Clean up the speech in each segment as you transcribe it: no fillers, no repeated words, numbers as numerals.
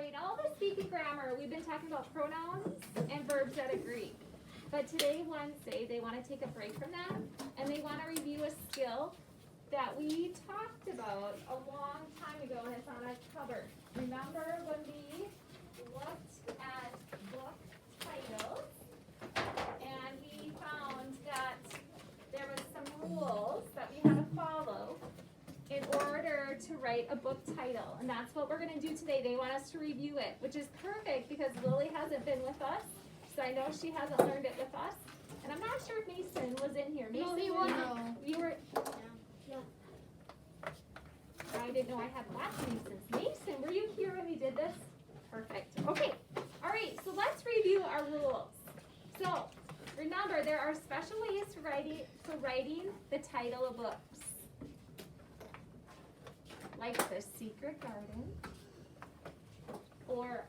right, all the speaking grammar, we've been talking about pronouns and verbs that agree. But today, Wednesday, they want to take a break from that, and they want to review a skill that we talked about a long time ago, and it's on a cover. Remember when we looked at book titles, and we found that there was some rules that we had to follow in order to write a book title, and that's what we're going to do today. They want us to review it, which is perfect because Lily hasn't been with us, so I know she hasn't learned it with us. And I'm not sure if Mason was in here. Mason, no, he wasn't. You were. Yeah. I didn't know I had lots of Masons. Mason, were you here when we did this? Perfect. Okay. All right. So let's review our rules. So remember, there are special ways for writing the title of books. Like The Secret Garden, or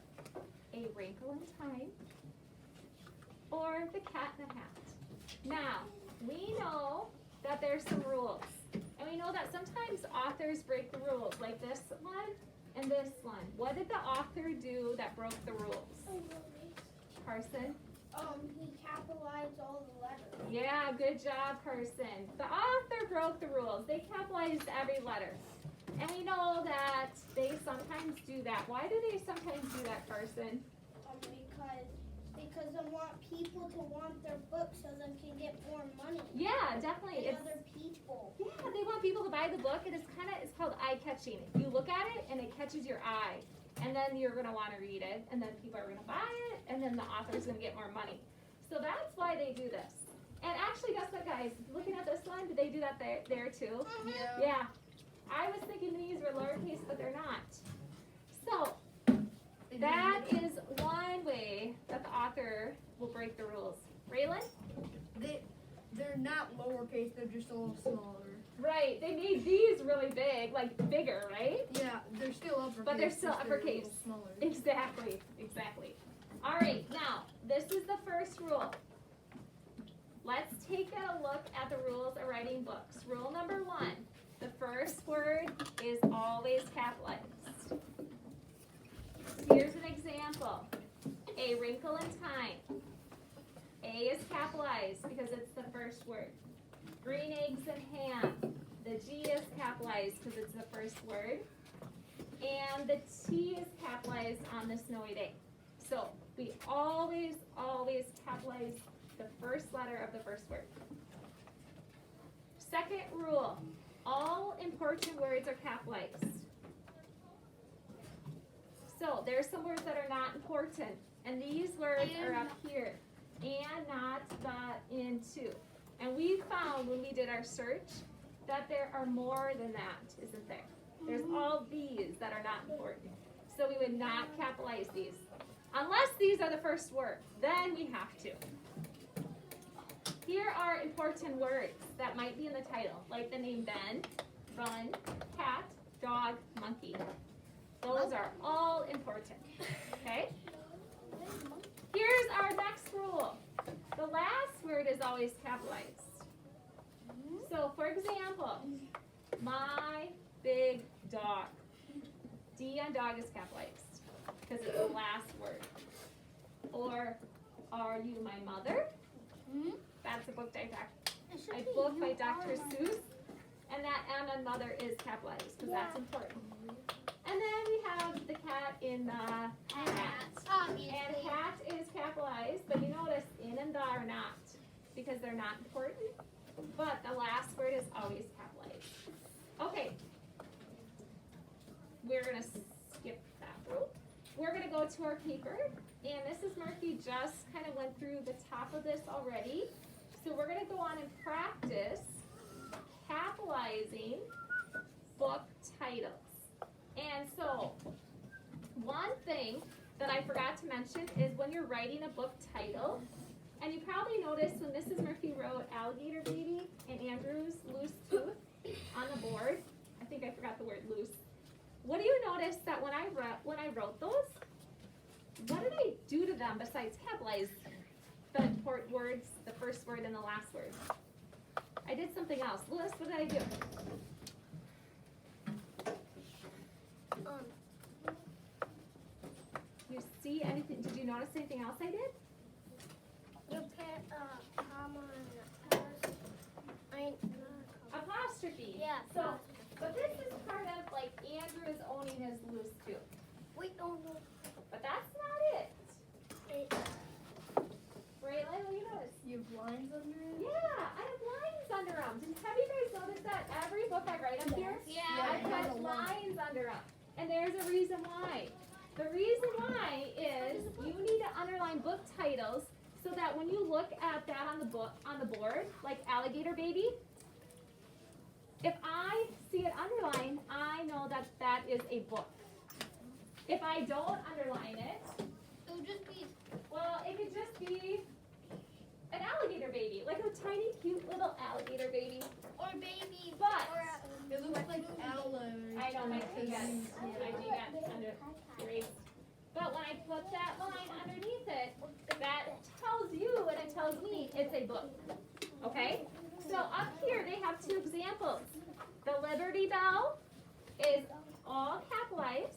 A Wrinkle in Time, or The Cat in the Hat. Now, we know that there's some rules, and we know that sometimes authors break the rules, like this one and this one. What did the author do that broke the rules? Carson? He capitalized all the letters. Yeah, good job, Carson. The author broke the rules. They capitalized every letter. And we know that they sometimes do that. Why do they sometimes do that, Carson? Because they want people to want their books so they can get more money. Yeah, definitely. And other people. Yeah, they want people to buy the book, and it's called eye-catching. You look at it, and it catches your eye, and then you're going to want to read it, and then people are going to buy it, and then the author's going to get more money. So that's why they do this. And actually, guess what, guys? Looking at this one, did they do that there too? Yeah. I was thinking these were lowercase, but they're not. So that is one way that the author will break the rules. Raylan? They're not lowercase, they're just a little smaller. Right, they made these really big, like bigger, right? Yeah, they're still uppercase. But they're still just uppercase. a little smaller. Exactly. All right, now, this is the first rule. Let's take a look at the rules of writing books. Rule number 1, the first word is always capitalized. Here's an example. A Wrinkle in Time. A is capitalized because it's the first word. Green Eggs and Ham. The G is capitalized because it's the first word. And the T is capitalized on the snowy day. So we always capitalize the first letter of the first word. Second rule, all important words are capitalized. So there's some words that are not important, and these words are up here. And, not, but, into. And we found when we did our search that there are more than that, isn't there? There's all these that are not important. So we would not capitalize these. Unless these are the first word, then we have to. Here are important words that might be in the title, like the name Ben, run, cat, dog, monkey. Those are all important, okay? Here's our next rule. The last word is always capitalized. So, for example, my big dog. D on dog is capitalized because it's the last word. Or, are you my mother? That's a book by Dr. Seuss. And that M on mother is capitalized because that's important. And then we have the cat in the hat. And hat is capitalized, but you notice in and the are not because they're not important. But the last word is always capitalized. Okay. We're going to skip that rule. We're going to go to our paper. And Mrs. Murphy just kind of went through the top of this already. So we're going to go on and practice capitalizing book titles. And so, one thing that I forgot to mention is when you're writing a book title, and you probably noticed when Mrs. Murphy wrote Alligator Baby and Andrew's Loose Tooth on the board, I think I forgot the word loose. What do you notice that when I wrote those, what did I do to them besides capitalize the important words, the first word and the last word? I did something else. Louis, what did I do? you notice anything else I did? You put comma and Apostrophe. Yeah. So, but this is part of like Andrew is owning his loose tooth. We don't know. But that's not it. Braylon, what do you notice? You have lines under it? Yeah, I have lines under them. Have you guys noticed that every book I write up here? Yeah. I it has put a line. lines under them. And there's a reason why. The reason why is you need to underline book titles so that when you look at that on the board, like Alligator Baby, if I see it underlined, I know that that is a book. If I don't underline it, It'll just be well, it could just be an alligator baby, like a tiny, cute little alligator baby. or baby. But It looks like aloe. I know my because got you- I do got under erased. But when I put that line underneath it, that tells you and it tells me it's a book. Okay? So up here they have two examples. The Liberty Bell is all capitalized.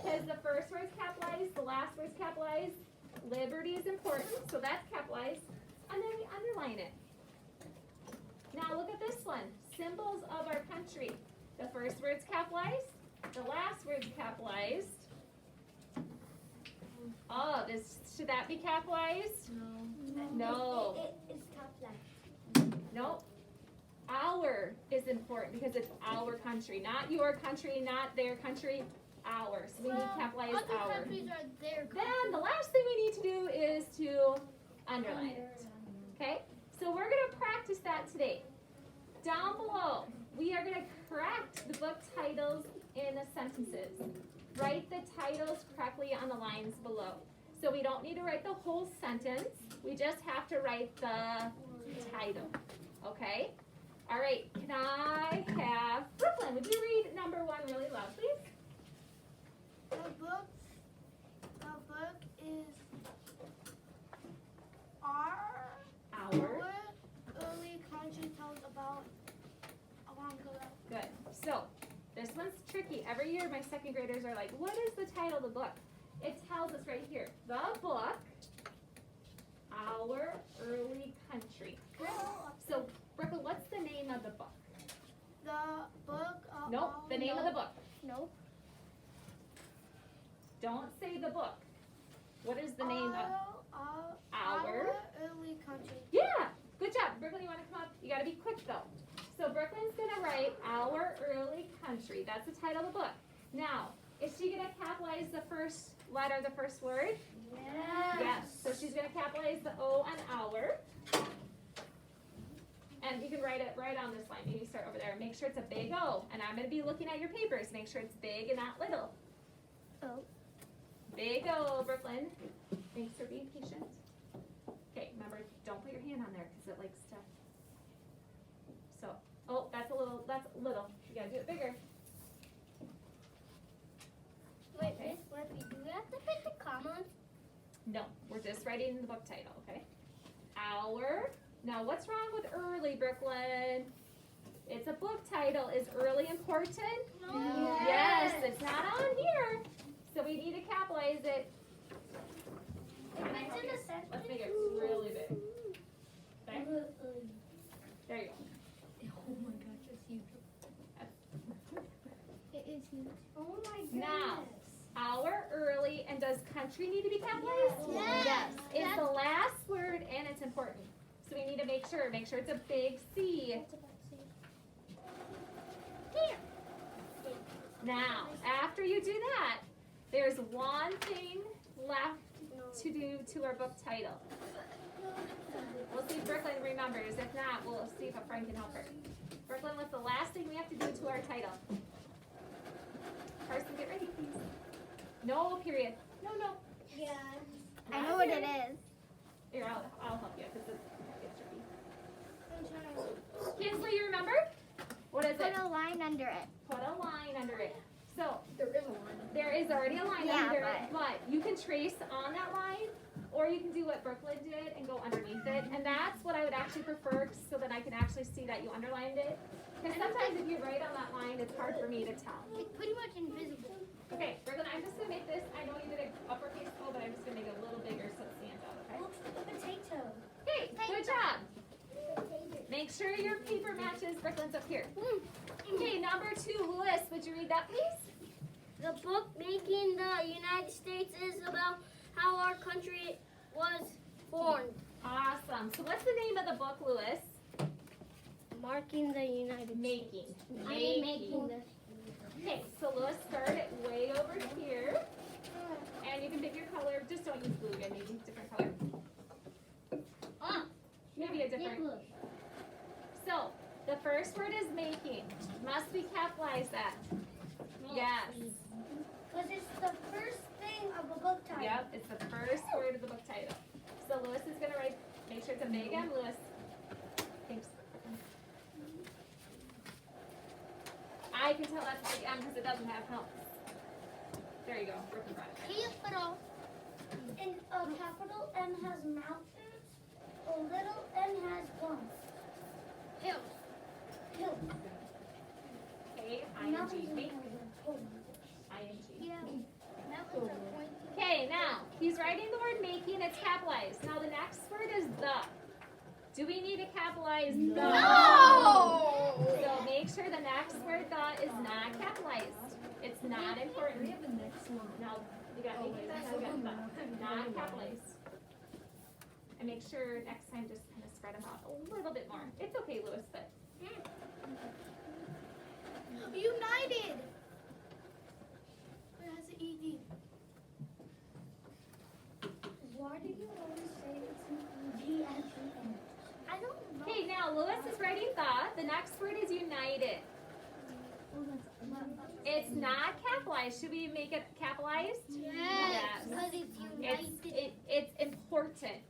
Because the first word's capitalized, the last word's capitalized. Liberty is important, so that's capitalized. And then we underline it. Now look at this one. Symbols of our country. The first word's capitalized. The last word's capitalized. Oh, should that be capitalized? No. It's capitalized. Nope. Our is important because it's our country. Not your country, not their country. Our. So we need to capitalize other our. countries are their Then the last thing we need to do is to underline it. Okay? So we're going to practice that today. Down below, we are going to correct the book titles in the sentences. Write the titles correctly on the lines below. So we don't need to write the whole sentence. We just have to write the title. Okay? All right. Can I have Brooklyn? Would you read number 1 really loud, please? The book is Our. early country tells about a long ago. Good. So this one's tricky. Every year my second graders are like, what is the title of the book? It tells us right here. The book, Our Early Country. So Brooklyn, what's the name of the book? The book. Nope, the name of the book. Nope. Don't say the book. What is the name of? Our early country. Yeah, good job. Brooklyn, you want to come up? You got to be quick though. So Brooklyn's going to write Our Early Country. That's the title of the book. Now, is she going to capitalize the first letter, the first word? Yes. So she's going to capitalize the O on our. And you can write it right on this line. Maybe start over there. Make sure it's a big O. And I'm going to be looking at your papers. Make sure it's big and not little. Oh. Big O, Brooklyn. Thanks for being patient. Okay, remember, don't put your hand on there because it likes to. So, oh, that's little. You gotta do it bigger. Wait, Okay. Miss Murphy, do we have to put the commas? No, we're just writing the book title, okay? Our. Now, what's wrong with early, Brooklyn? It's a book title. Is early important? No. Yes, it's not on here. So we need to capitalize it. If it's in the sentence. Let's make it really big. Okay? There you go. Oh my gosh, it's huge. It is huge. Oh my goodness. Now, our early, and does country need to be capitalized? Yes. It's the last word and it's important. So we need to make sure it's a big C. Here. Now, after you do that, there's one thing left to do to our book title. We'll see if Brooklyn remembers. If not, we'll see if a friend can help her. Brooklyn, what's the last thing we have to do to our title? Carson, get ready, please. No period. No. Yeah. Not I know what period. it is. Here, I'll help you because it's tricky. I'm trying. Kinsley, you remember? What is it? Put a line under it. Put a line under it. So There is a line. there is already a line Yeah, under it, but you can trace on that line, or you can do what Brooklyn did and go underneath it. And that's what I would actually prefer, so that I can actually see that you underlined it. Because sometimes if you write on that line, it's hard for me to tell. It's pretty much invisible. Okay, Brooklyn, I'm just gonna make this. I know you did an uppercase O, but I'm just gonna make sure your paper matches Brooklyn's up here. Okay, number 2, Lewis, would you read that, please? The book Making the United States is about how our country was formed. Awesome. So what's the name of the book, Lewis? Marking the United Making. Making the. Okay, so Lewis, start it way over here. And you can pick your color. Just don't use blue again, maybe different color. Maybe a different. So, the first word is making. Must we capitalize that? Yes. Because it's the first thing of a book title. Yep, it's the first word of the book title. So Lewis is going to write, make sure it's a big M, Lewis. Thanks. I can tell that's a big M because it doesn't have help. There you go. Brooklyn got it. And a capital M has mountains, a little M has guns. Hills. Okay, ING. Make. ING. Yeah. Okay, now, he's writing the word making, it's capitalized. Now the next word is the. Do we need to capitalize the? No! So make sure the next word the is not capitalized. It's not important. We have the next one. Now, you got making that, now you got the. Not capitalized. And make sure next time just kind of spread them out a little bit more. It's okay, Lewis, but. United. It has an ED. Why do you always say it's an ED at the end? I don't know. Okay, now Lewis is writing the. The next word is united. It's not capitalized. Should we make it capitalized? Yes. Because it's united. It's important,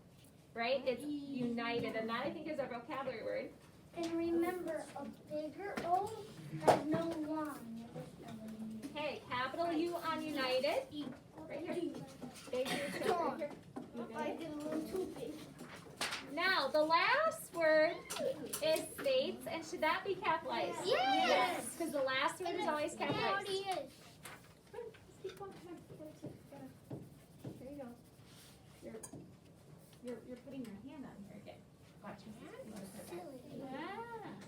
right? It's united, and that I think is a vocabulary word. And remember, a bigger O has no line. Okay, capital U on united. Right here. Big U, so right here. I did a little too big. Now, the last word is states, and should that be capitalized? Yes. Because the last word is always It capitalized. already is. Come on, let's keep going. Come on. There you go. You're putting your hand on here again. Watch me. You wanna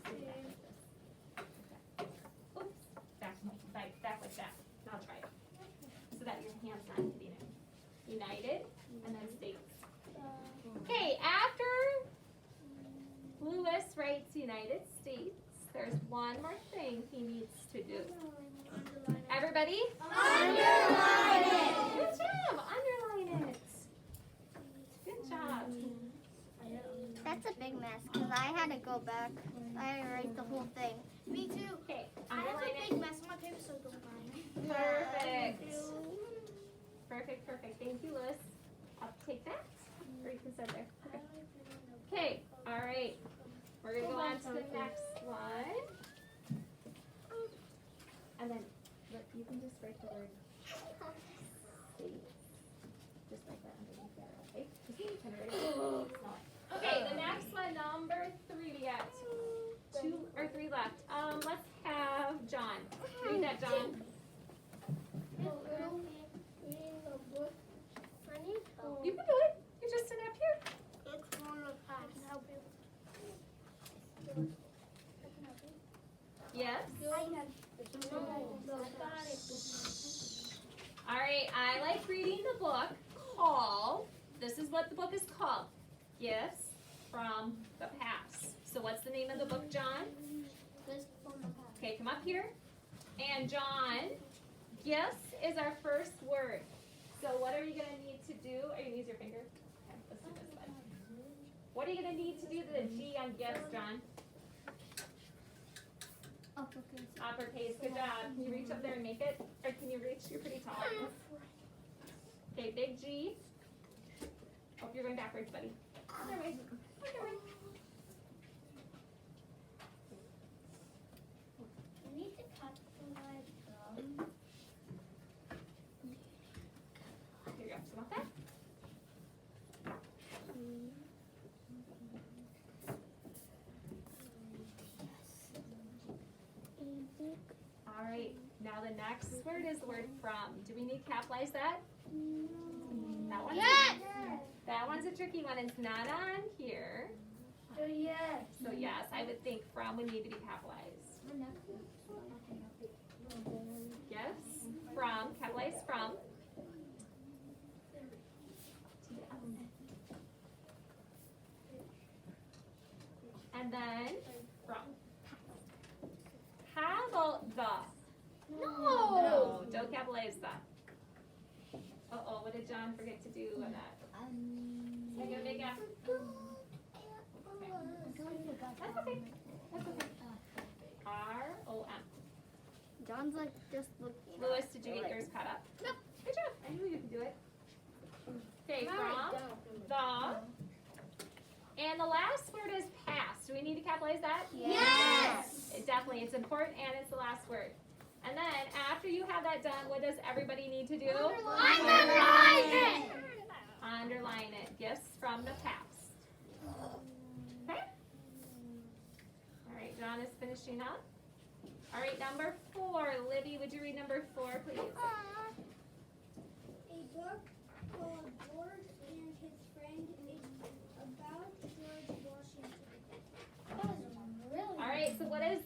put it back? Oops. Back like that. Now try it. So that your hand's not hitting it. United, and then states. Okay, after Lewis writes United States, there's one more thing he needs to do. Everybody? Underline it. Good job. Underline it. Good job. That's a big mess because I had to go back. I had to write the whole thing. Me too. Okay, I have underline a it. big mess on my paper, so don't mind. Perfect. Perfect. Thank you, Lewis. I'll take that. Or you can sit there. Okay. All right. We're going to go on to the next one. And then look, you can just write the word state. Just like that underneath there, okay? Just kind of write it. Okay, the next one, number 3. We got 2 or 3 left. Let's have John. Read that, John. You can do it. You just sit up here. Yes. All right. I like reading the book called. This is what the book is called. Gifts from the Past. So what's the name of the book, John? Okay, come up here. And John, gifts is our first word. So what are you going to need to do? Are you going to use your finger? Okay, let's do this one. What are you going to need to do to the G on gifts, John? Uppercase. Good job. Can you reach up there and make it? Or can you reach? You're pretty tall. Okay, big G. Oh, you're going backwards, buddy. Other way. Other way. Here you go. So want that? All right. Now the next word is the word from. Do we need to capitalize that? That one's Yes. that one's a tricky one. It's not on here. So yes. So yes, I would think from would need to be capitalized. Yes, from, capitalized from. And then from. How about the? No, don't capitalize the. Uh-oh, what did John forget to do on that? Are you gonna make a? That's okay. That's okay. R-O-M. John's like just looking. Louis, did you get yours caught up? No. Good job. I knew you could do it. Okay, from, the. And the last word is past. Do we need to capitalize that? Yes. Definitely. It's important and it's the last word. And then after you have that done, what does everybody need to do? Underline it. Underline it. Gifts from the past. Okay? All right, John is finishing up. All right, number 4. Libby, would you read number 4, please? A book called George and His Friend is about George Washington. All right, so what is,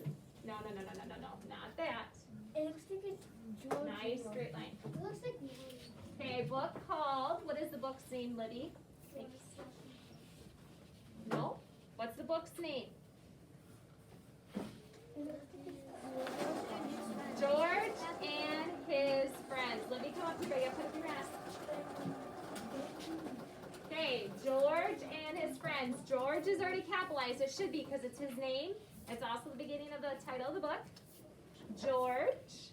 no, not that. It looks like it's George. Nice straight line. It looks like Okay, book called, what is the book's name, Libby? No? What's the book's name? George and His Friends. Libby, come up here, baby. Put up your mask. Okay, George and His Friends. George is already capitalized. It should be because it's his name. It's also the beginning of the title of the book. George.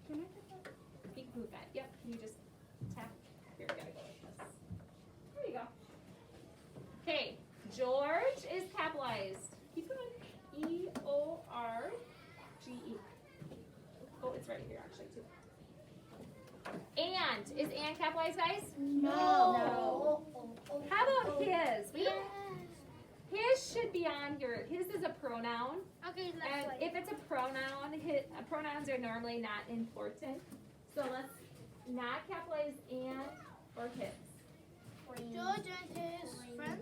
You can move that. Yep, can you just tap? Here, we gotta go like this. There you go. Okay, George is capitalized. Keep going. E-O-R-G-E. Oh, it's right here actually too. And is and capitalized, guys? No. How about his? We don't. His should be on your. His is a pronoun, Okay, and if it's a pronoun, pronouns are normally not important. So let's not capitalize and or his. George and his friend.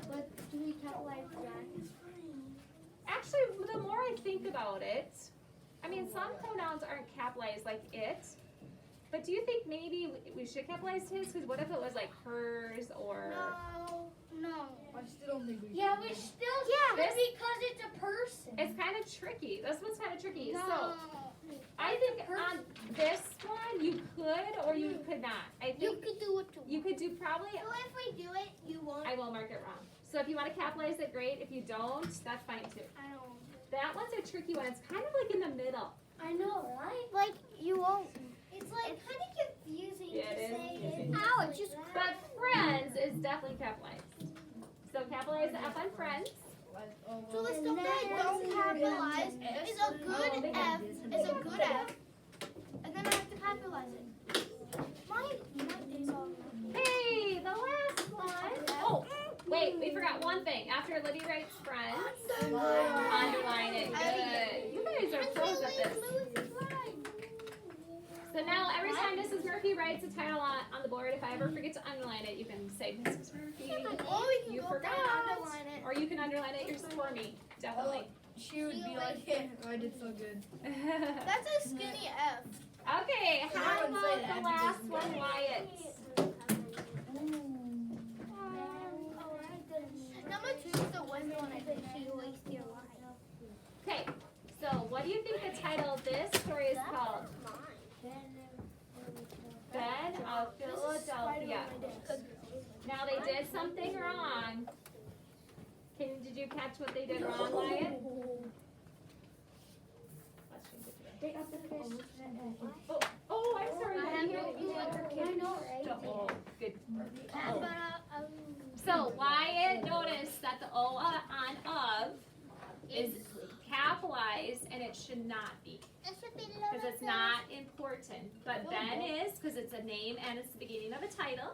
But do we capitalize that? Actually, the more I think about it, I mean, some pronouns aren't capitalized like it. But do you think maybe we should capitalize his? Because what if it was like hers or? No. I still don't think we Yeah, we still This- because it's a person. It's kind of tricky. This one's kind of tricky. No. So I think on this one you could or you could not. I You think could do it too. you could do probably. So if we do it, you won't. I will mark it wrong. So if you want to capitalize it, great. If you don't, that's fine too. I don't. That one's a tricky one. It's kind of like in the middle. I know, right? Like you won't. It's like kind of confusing Yeah, to it is say. confusing. Ow, it just But friends is definitely capitalized. So capitalize the F on friends. So the stuff that I don't capitalize is a good F. Is a good F. And then I have to capitalize it. My day's all Hey, the last one. Oh, wait, we forgot one thing. After Libby writes friends, underline it. Good. You guys are pros at this. So now every time Mrs. Murphy writes a title on the board, if I ever forget to underline it, you can say, Mrs. Murphy, you forgot. Or you can underline it yourself for me. Definitely. She would be like, yeah, I did so good. That's a skinny F. Okay, how I wouldn't say about that. the last one, Wyatt? Number 2 is the one I think she wastes your life. Okay, so what do you think the title of this story is called? Ben of Philadelphia. Now they did something wrong. Did you catch what they did wrong, Wyatt? Oh, I'm sorry. I didn't hear that you had I know, right? Oh, good. Oh. So Wyatt noticed that the O on of is capitalized and it should not be because it's not important. But Ben is because it's a name and it's the beginning of a title.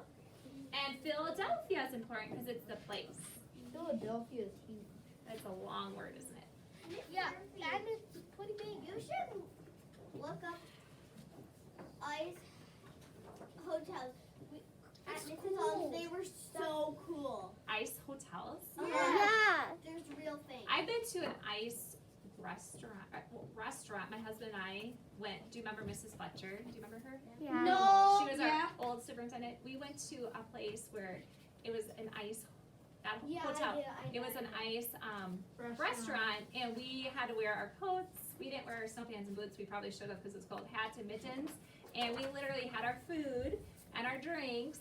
And Philadelphia is important because it's the place. Philadelphia is huge. That's a long word, isn't it? Yeah, that is pretty big. You should look up ice hotels. At Mrs. Holmes, they were so cool. I ice hotels. Yeah. There's real things. I've been to an ice restaurant. My husband and I went. Do you remember Mrs. Fletcher? Do you remember her? Yeah. No. She was our old superintendent. We went to a place where it was an ice hotel. It was an ice restaurant, and we had to wear our coats. We didn't wear our snow pants and boots. We probably should have because it's called hats and mittens. And we literally had our food and our drinks.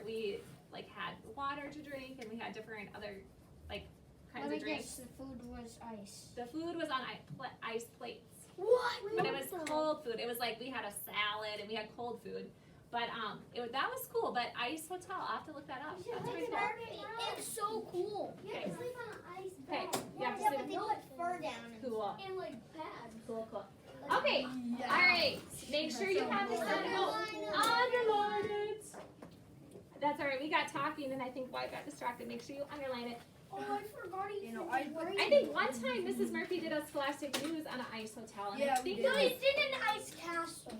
We had water to drink, and we had different other kinds of drinks. The food was ice. The food was on ice plates. What? But it was cold food. It was like we had a salad and we had cold food. But that was cool. But Ice Hotel, I'll have to look that up. That's pretty cool. It's so cool. You have to sleep on an ice Okay, bed. you have to Yeah, sleep- but they put fur down Cool. and like pads. Cool. Okay. Yeah. All right. Make sure you have this underline it. That's all right. We got talking, and I think Wyatt got distracted. Make sure you underline it. Oh, I forgot he I think one time Mrs. Murphy did a Scholastic News on an ice hotel. And Yeah, I think we No, did. he did an ice castle.